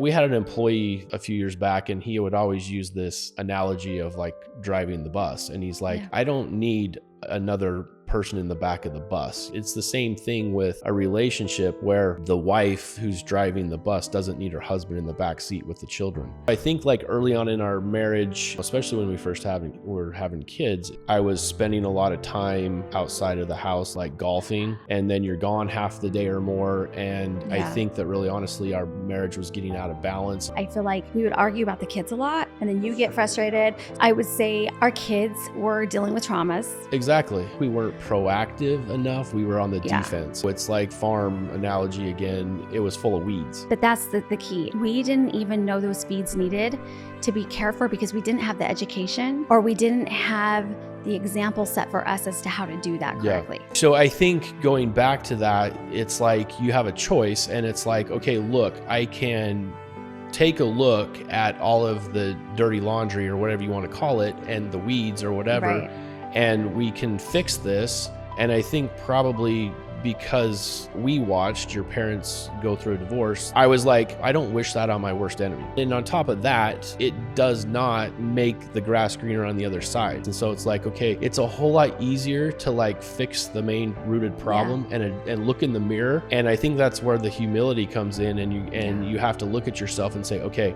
We had an employee a few years back, and he would always use this analogy of like driving the bus. And he's like, I don't need another person in the back of the bus. It's the same thing with a relationship where the wife who's driving the bus doesn't need her husband in the back seat with the children. I think like early on in our marriage, especially when we first were having kids, I was spending a lot of time outside of the house, like golfing, and then you're gone half the day or more. And I think that really honestly, our marriage was getting out of balance. I feel like we would argue about the kids a lot, and then you get frustrated. I would say our kids were dealing with traumas. Exactly. We weren't proactive enough. We were on the defense. It's like farm analogy again. It was full of weeds. But that's the key. We didn't even know those weeds needed to be cared for because we didn't have the education, or we didn't have the example set for us as to how to do that correctly. Yeah. So I think going back to that, it's like you have a choice, and it's like, okay, look, I can take a look at all of the dirty laundry or whatever you want to call it, and the weeds or whatever, and we can fix this. And I think probably because we watched your parents go through a divorce, I was like, I don't wish that on my worst enemy. And on top of that, it does not make the grass greener on the other side. And so it's like, okay, it's a whole lot easier to like fix the main rooted problem and look in the mirror. And I think that's where the humility comes in, and you have to look at yourself and say, okay,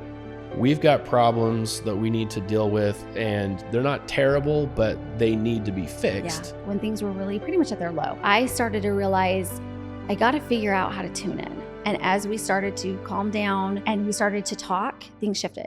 we've got problems that we need to deal with, and they're not terrible, but they need to be fixed. Yeah. When things were really pretty much at their low, I started to realize I got to figure out how to tune in. And as we started to calm down and we started to talk, things shifted.